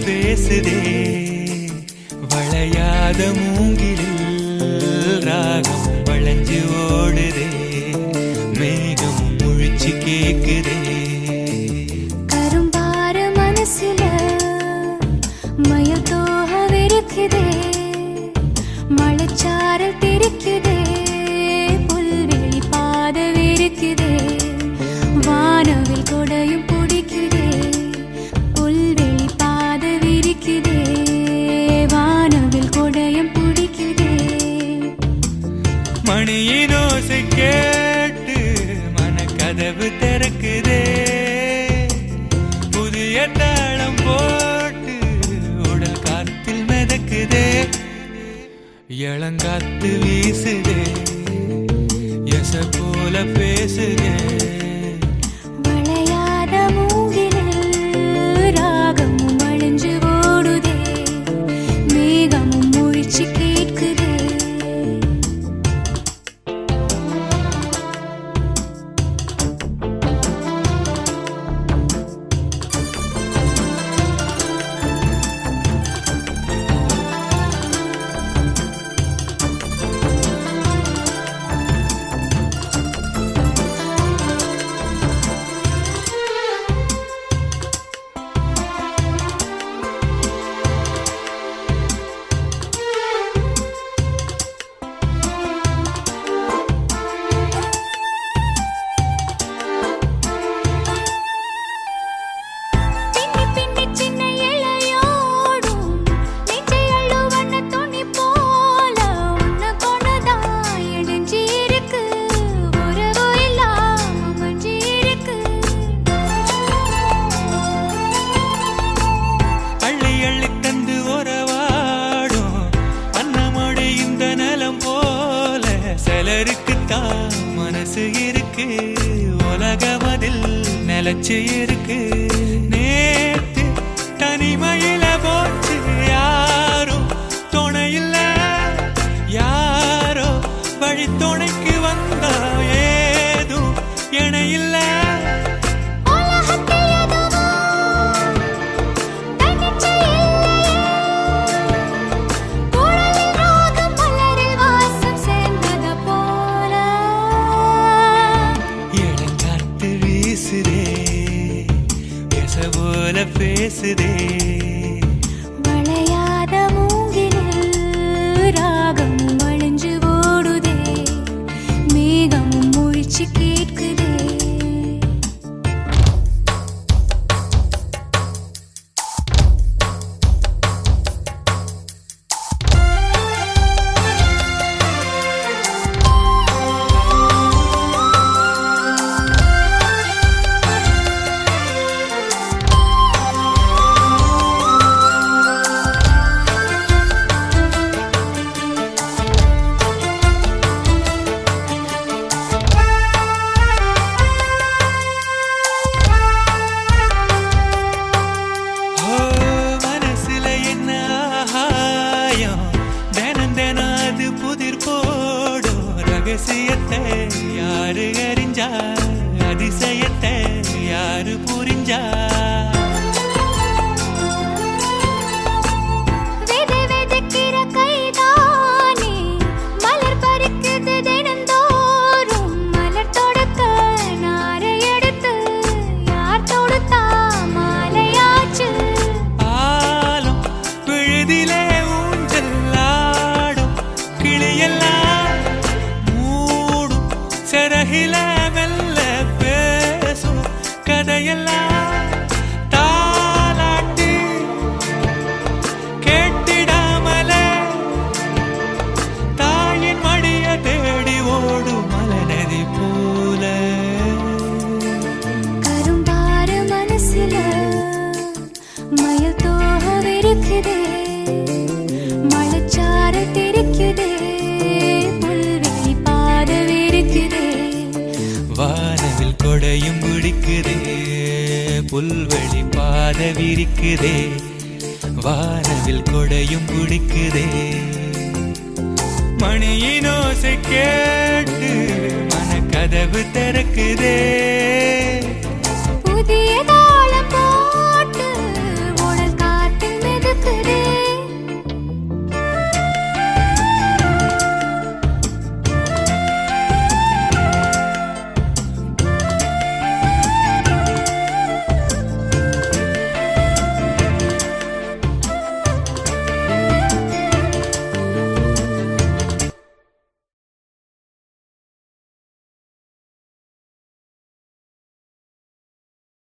பேசுதே வளையாத மூங்கிலில் ராகம் வளைஞ்சு ஓடுதே மேகம் முழிச்சு கேக்குதே கரும்பார மனசுல மயில் தோக விரிக்குதே மழைச்சாரல் தெரிக்குதே புல்வெளி பாத விரிக்குதே வானவில் கொடையும் பிடிக்குதே புல்வெளி பாத விரிக்குதே வானவில் கொடையும் பிடிக்குதே மணியின் ஓசை கேட்டு மனக்கதவு திறக்குதே புதிய தாளம் போட்டு உடல் காத்தில் மிதக்குதே இளங்காத்து வீசுதே எச போல பேசுதே வளையாத மூங்கிலில் ராகமும் வளைஞ்சு ஓடுதே மேகமும் முழிச்சு கேட்குதே சிலருக்குத்தான் மனசு இருக்கு உலகமதில் நிலச்சு இருக்கு நேத்து தனிமையில போச்சு யாரும் துணையில்ல யாரோ வழி துணைக்கு வந்தா ஏதும் இணையில்ல போல பேசுதே வளையாத மூங்கிலில் ராகமும் வளைஞ்சு ஓடுதே மேகமும் முழிச்சு கேட்குதே ரகசியத்தை யாரு அறிஞ்சா அதிசயத்தை யாரு புரிஞ்சா ஆலம் விழுதிலே ஊஞ்சல்லாடும் கிளியெல்லாம் சரகில மெல்ல பேசும் கதையெல்லாம் தாலாட்டி கேட்டிடாமலே தாயின் மடிய தேடி ஓடும் மலநதி போல கரும்பார மனசுல மயில் தோக விரிக்குதே மழைச்சாரல் தெரிக்குதே புல்வெளி பாத விரிக்குதே வானவில் கொடையும் பிடிக்குதே புல்வெளி பாத விரிக்குதே வானவில் கொடையும் பிடிக்குதே மணியின் ஓசை கேட்டு மனக்கதவு திறக்குதே